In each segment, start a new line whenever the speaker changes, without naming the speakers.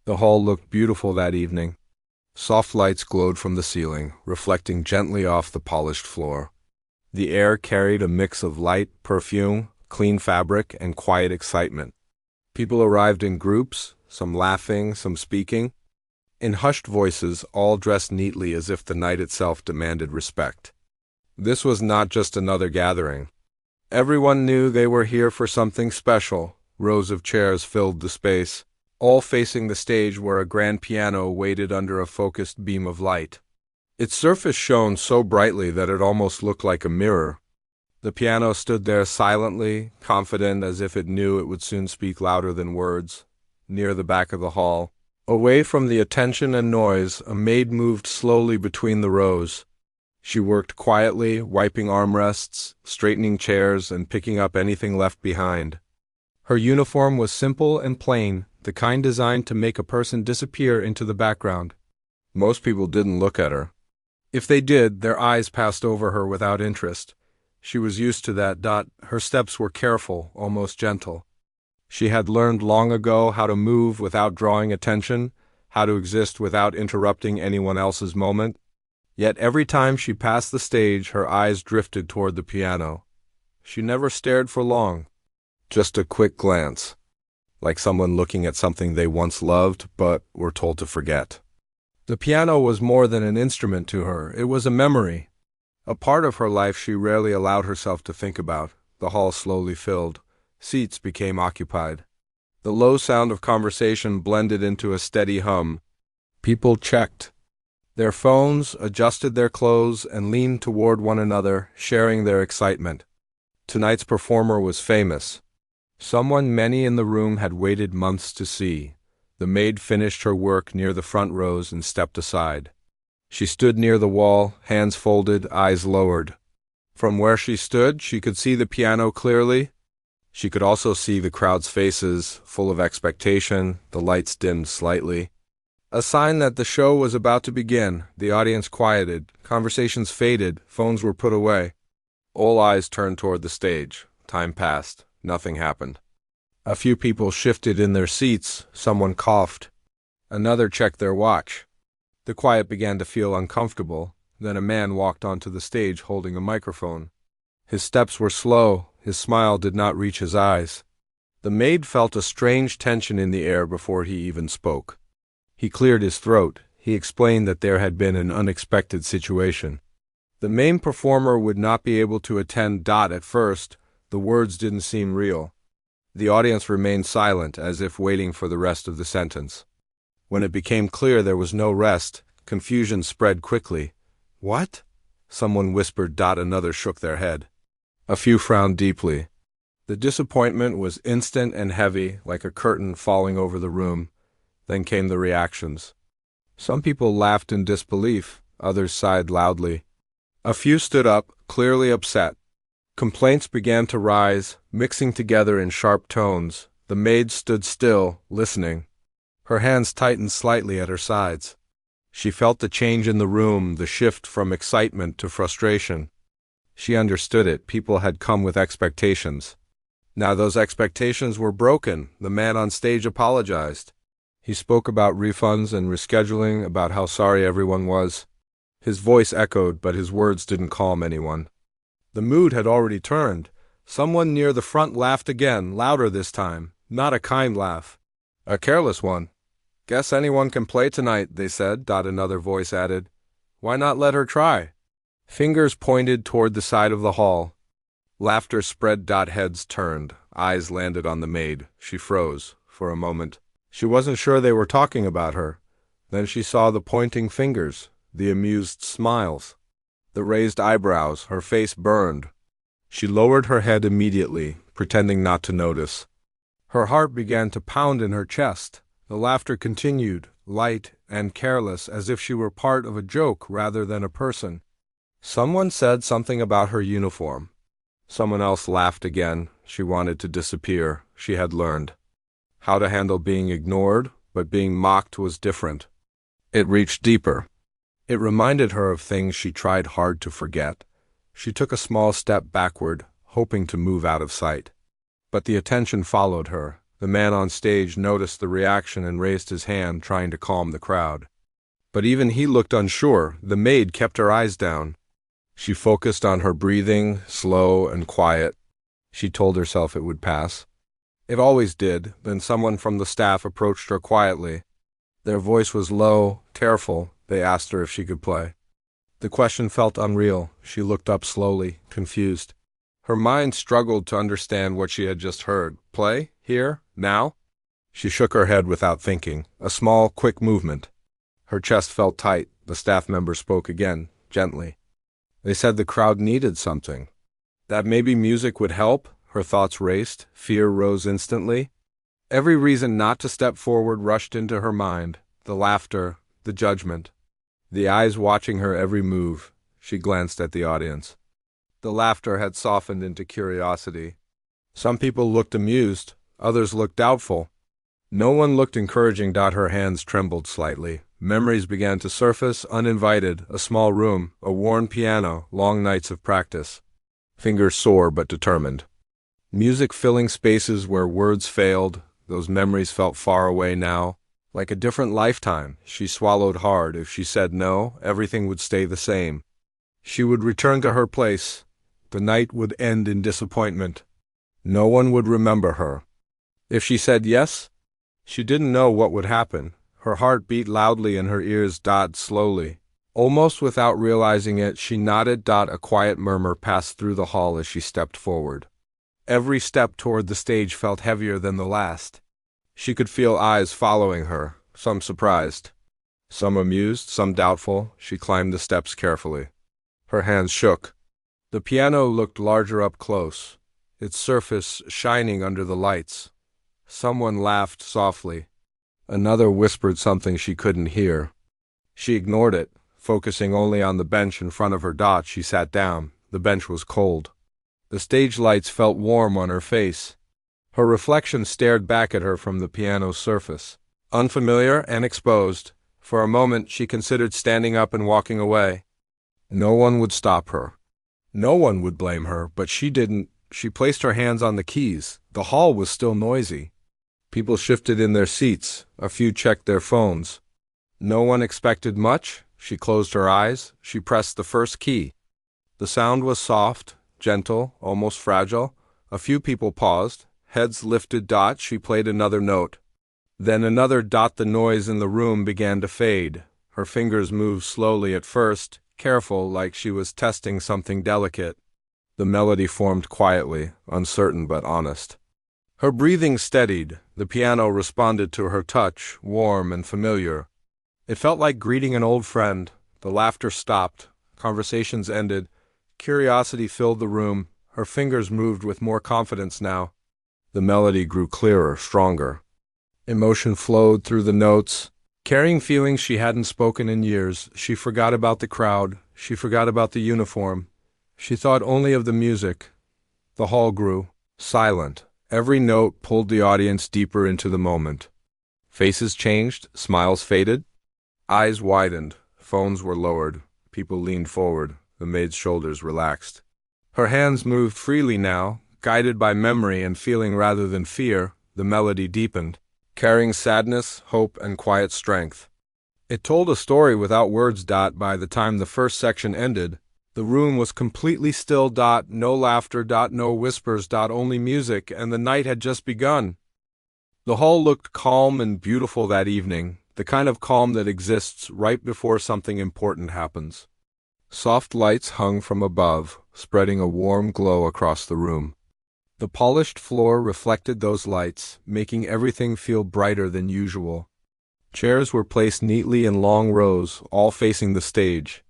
The hall looked beautiful that evening. Soft lights glowed from the ceiling, reflecting gently off the polished floor. The air carried a mix of light, perfume, clean fabric, and quiet excitement. People arrived in groups, some laughing, some speaking. In hushed voices, all dressed neatly as if the night itself demanded respect. This was not just another gathering. Everyone knew they were here for something special. Rows of chairs filled the space, all facing the stage where a grand piano waited under a focused beam of light. Its surface shone so brightly that it almost looked like a mirror. The piano stood there silently, confident as if it knew it would soon speak louder than words. Near the back of the hall, away from the attention and noise, a maid moved slowly between the rows. She worked quietly, wiping armrests, straightening chairs, and picking up anything left behind. Her uniform was simple and plain, the kind designed to make a person disappear into the background. Most people didn't look at her. If they did, their eyes passed over her without interest. She was used to that. Her steps were careful, almost gentle. She had learned long ago how to move without drawing attention, how to exist without interrupting anyone else's moment. Yet every time she passed the stage, her eyes drifted toward the piano. She never stared for long, just a quick glance, like someone looking at something they once loved but were told to forget. The piano was more than an instrument to her. It was a memory, a part of her life she rarely allowed herself to think about. The hall slowly filled. Seats became occupied. The low sound of conversation blended into a steady hum. People checked their phones, adjusted their clothes, and leaned toward one another, sharing their excitement. Tonight's performer was famous. Someone many in the room had waited months to see. The maid finished her work near the front rows and stepped aside. She stood near the wall, hands folded, eyes lowered. From where she stood, she could see the piano clearly. She could also see the crowd's faces, full of expectation. The lights dimmed slightly. A sign that the show was about to begin. The audience quieted. Conversations faded. Phones were put away. All eyes turned toward the stage. Time passed. Nothing happened. A few people shifted in their seats. Someone coughed. Another checked their watch. The quiet began to feel uncomfortable. Then a man walked onto the stage holding a microphone. His steps were slow. His smile did not reach his eyes. The maid felt a strange tension in the air before he even spoke. He cleared his throat. He explained that there had been an unexpected situation. The main performer would not be able to attend. At first, the words didn't seem real. The audience remained silent, as if waiting for the rest of the sentence. When it became clear there was no rest, confusion spread quickly. "What?" someone whispered. Another shook their head. A few frowned deeply. The disappointment was instant and heavy, like a curtain falling over the room. Then came the reactions. Some people laughed in disbelief, others sighed loudly. A few stood up, clearly upset. Complaints began to rise, mixing together in sharp tones. The maid stood still, listening. Her hands tightened slightly at her sides. She felt the change in the room, the shift from excitement to frustration. She understood it. People had come with expectations. Now those expectations were broken. The man on stage apologized. He spoke about refunds and rescheduling, about how sorry everyone was. His voice echoed, but his words didn't calm anyone. The mood had already turned. Someone near the front laughed again, louder this time. Not a kind laugh. A careless one. "Guess anyone can play tonight," they said. Another voice added, "Why not let her try?" Fingers pointed toward the side of the hall. Laughter spread. Heads turned. Eyes landed on the maid. She froze. For a moment, she wasn't sure they were talking about her. Then she saw the pointing fingers, the amused smiles, the raised eyebrows. Her face burned. She lowered her head immediately, pretending not to notice. Her heart began to pound in her chest. The laughter continued, light and careless, as if she were part of a joke rather than a person. Someone said something about her uniform. Someone else laughed again. She wanted to disappear. She had learned how to handle being ignored, but being mocked was different. It reached deeper. It reminded her of things she tried hard to forget. She took a small step backward, hoping to move out of sight. But the attention followed her. The man on stage noticed the reaction and raised his hand, trying to calm the crowd. But even he looked unsure. The maid kept her eyes down. She focused on her breathing, slow and quiet. She told herself it would pass. It always did. Then someone from the staff approached her quietly. Their voice was low, careful. They asked her if she could play. The question felt unreal. She looked up slowly, confused. Her mind struggled to understand what she had just heard. Play? Here? Now? She shook her head without thinking. A small, quick movement. Her chest felt tight. The staff member spoke again, gently. They said the crowd needed something. That maybe music would help? Her thoughts raced. Fear rose instantly. Every reason not to step forward rushed into her mind. The laughter, the judgment. The eyes watching her every move. She glanced at the audience. The laughter had softened into curiosity. Some people looked amused. Others looked doubtful. No one looked encouraging. Her hands trembled slightly. Memories began to surface, uninvited. A small room, a worn piano, long nights of practice. Fingers sore but determined. Music filling spaces where words failed. Those memories felt far away now. Like a different lifetime. She swallowed hard. If she said no, everything would stay the same. She would return to her place. The night would end in disappointment. No one would remember her. If she said yes, she didn't know what would happen. Her heart beat loudly and her ears slowly. Almost without realizing it, she nodded. A quiet murmur passed through the hall as she stepped forward. Every step toward the stage felt heavier than the last. She could feel eyes following her, some surprised, some amused, some doubtful. She climbed the steps carefully. Her hands shook. The piano looked larger up close, its surface shining under the lights. Someone laughed softly. Another whispered something she couldn't hear. She ignored it, focusing only on the bench in front of her. She sat down. The bench was cold. The stage lights felt warm on her face. Her reflection stared back at her from the piano's surface, unfamiliar and exposed. For a moment she considered standing up and walking away. No one would stop her. No one would blame her, but she didn't. She placed her hands on the keys. The hall was still noisy. People shifted in their seats. A few checked their phones. No one expected much. She closed her eyes. She pressed the first key. The sound was soft, gentle, almost fragile. A few people paused, heads lifted. She played another note. Then another. The noise in the room began to fade. Her fingers moved slowly at first, careful, like she was testing something delicate. The melody formed quietly, uncertain but honest. Her breathing steadied. The piano responded to her touch, warm and familiar. It felt like greeting an old friend. The laughter stopped. Conversations ended. Curiosity filled the room. Her fingers moved with more confidence now. The melody grew clearer, stronger. Emotion flowed through the notes, carrying feelings she hadn't spoken in years. She forgot about the crowd. She forgot about the uniform. She thought only of the music. The hall grew, silent. Every note pulled the audience deeper into the moment. Faces changed, smiles faded. Eyes widened, phones were lowered. People leaned forward. The maid's shoulders relaxed. Her hands moved freely now, guided by memory and feeling rather than fear. The melody deepened, carrying sadness, hope, and quiet strength. It told a story without words. By the time the first section ended, the room was completely still. No laughter. No whispers. Only music, and the night had just begun. The hall looked calm and beautiful that evening, the kind of calm that exists right before something important happens. Soft lights hung from above, spreading a warm glow across the room. The polished floor reflected those lights, making everything feel brighter than usual. Chairs were placed neatly in long rows, all facing the stage.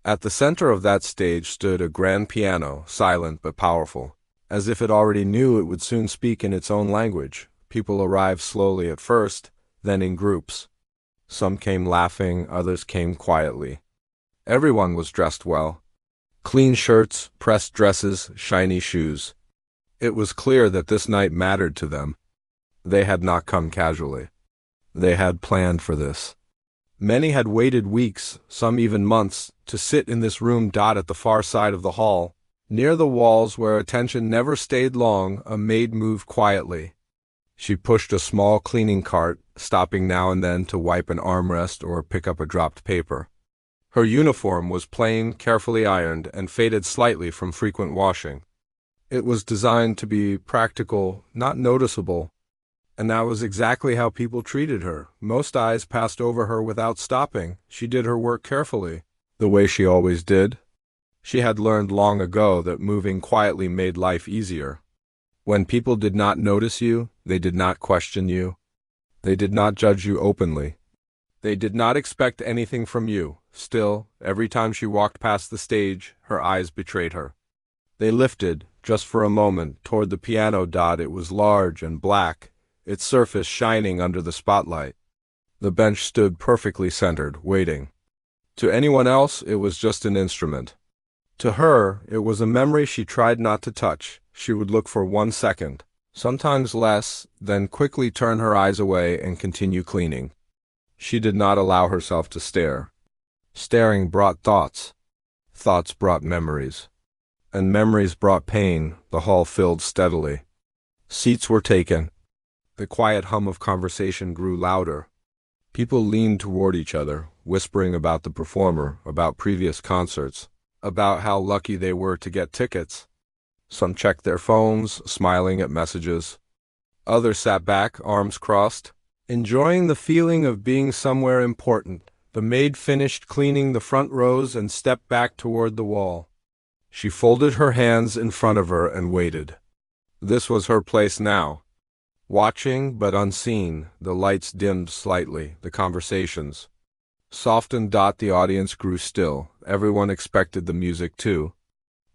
At the center of that stage stood a grand piano, silent but powerful, as if it already knew it would soon speak in its own language. People arrived slowly at first, then in groups. Some came laughing, others came quietly. Everyone was dressed well. Clean shirts, pressed dresses, shiny shoes. It was clear that this night mattered to them. They had not come casually. They had planned for this. Many had waited weeks, some even months, to sit in this room. At the far side of the hall, near the walls where attention never stayed long, a maid moved quietly. She pushed a small cleaning cart, stopping now and then to wipe an armrest or pick up a dropped paper. Her uniform was plain, carefully ironed, and faded slightly from frequent washing. It was designed to be practical, not noticeable, and that was exactly how people treated her. Most eyes passed over her without stopping. She did her work carefully, the way she always did. She had learned long ago that moving quietly made life easier. When people did not notice you, they did not question you. They did not judge you openly. They did not expect anything from you. Still, every time she walked past the stage, her eyes betrayed her. They lifted, just for a moment, toward the piano. It was large and black, its surface shining under the spotlight. The bench stood perfectly centered, waiting. To anyone else, it was just an instrument. To her, it was a memory she tried not to touch. She would look for 1 second, sometimes less, then quickly turn her eyes away and continue cleaning. She did not allow herself to stare. Staring brought thoughts. Thoughts brought memories. And memories brought pain. The hall filled steadily. Seats were taken. The quiet hum of conversation grew louder. People leaned toward each other, whispering about the performer, about previous concerts, about how lucky they were to get tickets. Some checked their phones, smiling at messages. Others sat back, arms crossed, enjoying the feeling of being somewhere important. The maid finished cleaning the front rows and stepped back toward the wall. She folded her hands in front of her and waited. This was her place now. Watching, but unseen, the lights dimmed slightly, the conversations softened. The audience grew still. Everyone expected the music too.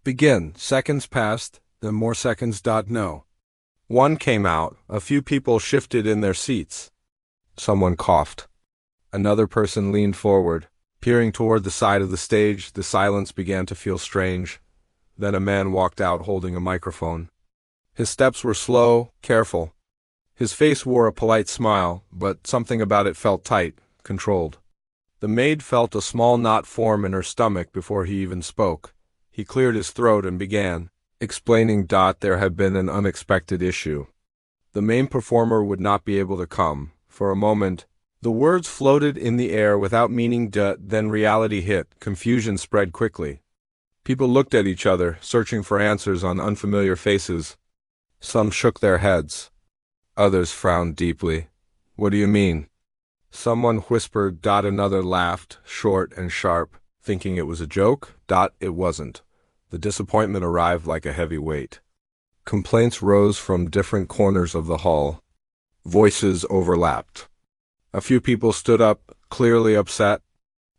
Begin. Seconds passed, then more seconds. No. One came out. A few people shifted in their seats. Someone coughed. Another person leaned forward, peering toward the side of the stage. The silence began to feel strange. Then a man walked out holding a microphone. His steps were slow, careful. His face wore a polite smile, but something about it felt tight, controlled. The maid felt a small knot form in her stomach before he even spoke. He cleared his throat and began, explaining. There had been an unexpected issue. The main performer would not be able to come. For a moment, the words floated in the air without meaning. Then reality hit. Confusion spread quickly. People looked at each other, searching for answers on unfamiliar faces. Some shook their heads. Others frowned deeply. What do you mean? Someone whispered. Another laughed, short and sharp, thinking it was a joke. It wasn't. The disappointment arrived like a heavy weight. Complaints rose from different corners of the hall. Voices overlapped. A few people stood up, clearly upset.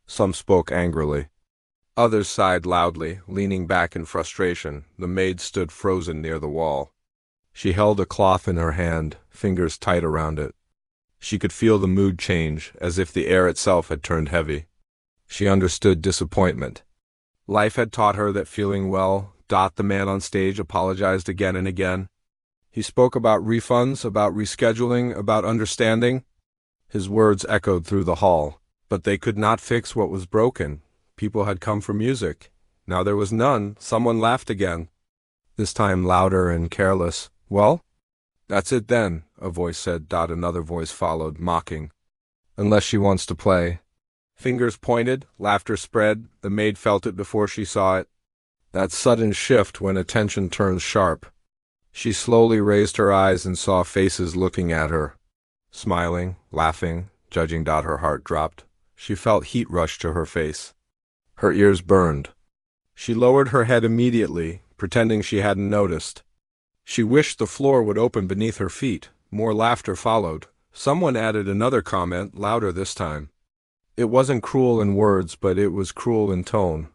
Some spoke angrily. Others sighed loudly, leaning back in frustration. The maid stood frozen near the wall. She held a cloth in her hand, fingers tight around it. She could feel the mood change, as if the air itself had turned heavy. She understood disappointment. Life had taught her that feeling well. The man on stage apologized again and again. He spoke about refunds, about rescheduling, about understanding. His words echoed through the hall, but they could not fix what was broken. People had come for music. Now there was none. Someone laughed again, this time louder and careless. Well? That's it then, a voice said. Another voice followed, mocking. Unless she wants to play. Fingers pointed, laughter spread. The maid felt it before she saw it. That sudden shift when attention turns sharp. She slowly raised her eyes and saw faces looking at her. Smiling, laughing, judging. Her heart dropped. She felt heat rush to her face. Her ears burned. She lowered her head immediately, pretending she hadn't noticed. She wished the floor would open beneath her feet. More laughter followed. Someone added another comment, louder this time. It wasn't cruel in words, but it was cruel in tone.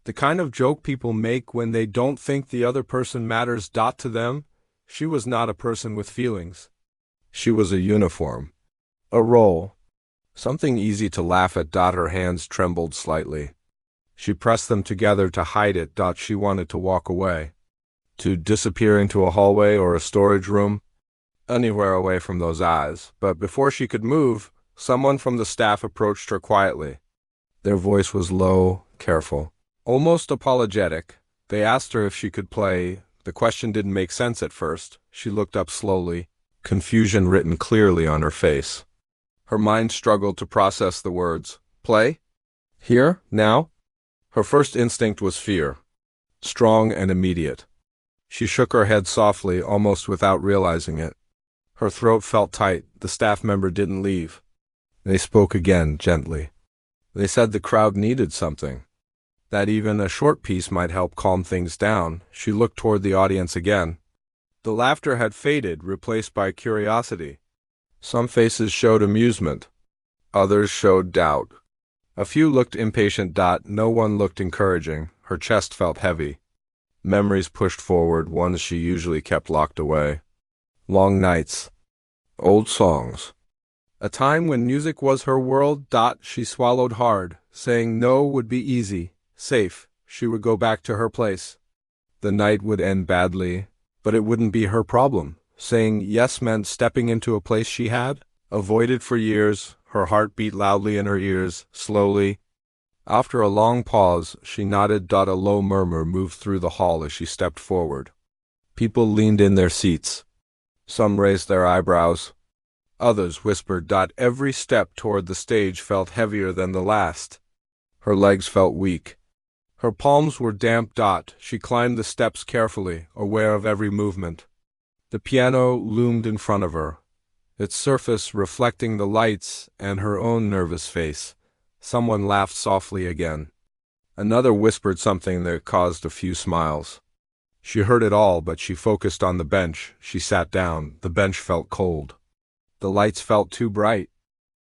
The kind of joke people make when they don't think the other person matters. To them, she was not a person with feelings. She was a uniform. A role. Something easy to laugh at. Her hands trembled slightly. She pressed them together to hide it. She wanted to walk away. To disappear into a hallway or a storage room. Anywhere away from those eyes. But before she could move, someone from the staff approached her quietly. Their voice was low, careful, almost apologetic. They asked her if she could play. The question didn't make sense at first. She looked up slowly. confusion written clearly on her face. Her mind struggled to process the words. Play? Here? Now? Her first instinct was fear, strong and immediate. She shook her head softly, almost without realizing it. Her throat felt tight. The staff member didn't leave. They spoke again, gently. They said the crowd needed something, that even a short piece might help calm things down. She looked toward the audience again. The laughter had faded, replaced by curiosity. Some faces showed amusement. Others showed doubt. A few looked impatient. No one looked encouraging. Her chest felt heavy. Memories pushed forward, ones she usually kept locked away. Long nights. Old songs. A time when music was her world. She swallowed hard, saying no would be easy, safe. She would go back to her place. The night would end badly, but it wouldn't be her problem. Saying yes meant stepping into a place she had avoided for years. Her heart beat loudly in her ears, slowly. After a long pause, she nodded. A low murmur moved through the hall as she stepped forward. People leaned in their seats. Some raised their eyebrows. Others whispered. Every step toward the stage felt heavier than the last. Her legs felt weak. Her palms were damp. She climbed the steps carefully, aware of every movement. The piano loomed in front of her, its surface reflecting the lights and her own nervous face. Someone laughed softly again. Another whispered something that caused a few smiles. She heard it all, but she focused on the bench. She sat down. The bench felt cold. The lights felt too bright.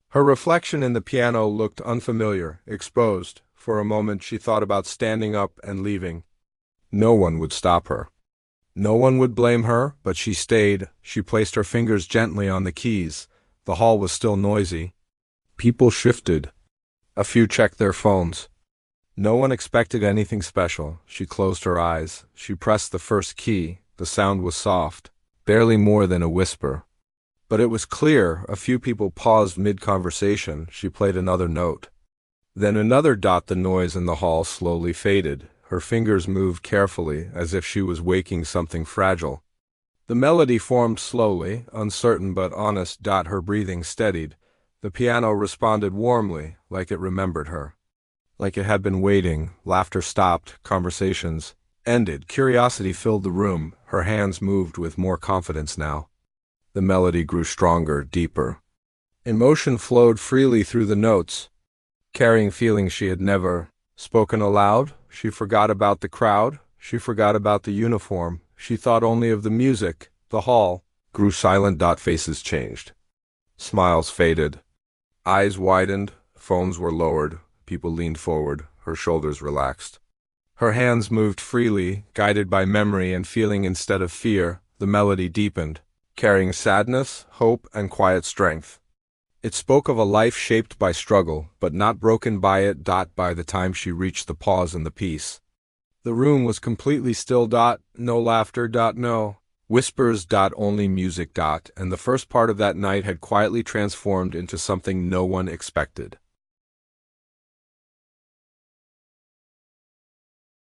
Her reflection in the piano looked unfamiliar, exposed. For a moment she thought about standing up and leaving. No one would stop her. No one would blame her, but she stayed. She placed her fingers gently on the keys. The hall was still noisy. People shifted. A few checked their phones. No one expected anything special. She closed her eyes. She pressed the first key. The sound was soft, barely more than a whisper. But it was clear. A few people paused mid-conversation. She played another note. Then another. The noise in the hall slowly faded. Her fingers moved carefully, as if she was waking something fragile. The melody formed slowly, uncertain but honest. Her breathing steadied. The piano responded warmly, like it remembered her. Like it had been waiting. Laughter stopped. Conversations ended. Curiosity filled the room. Her hands moved with more confidence now. The melody grew stronger, deeper. Emotion flowed freely through the notes, carrying feelings she had never spoken aloud. She forgot about the crowd. She forgot about the uniform. She thought only of the music. The hall grew silent. Faces changed. Smiles faded. Eyes widened. Phones were lowered. People leaned forward. Her shoulders relaxed. Her hands moved freely, guided by memory and feeling instead of fear. The melody deepened, carrying sadness, hope, and quiet strength. It spoke of a life shaped by struggle, but not broken by it. By the time she reached the pause in the piece, the room was completely still. No laughter. No whispers. Only music. And the first part of that night had quietly transformed into something no one expected.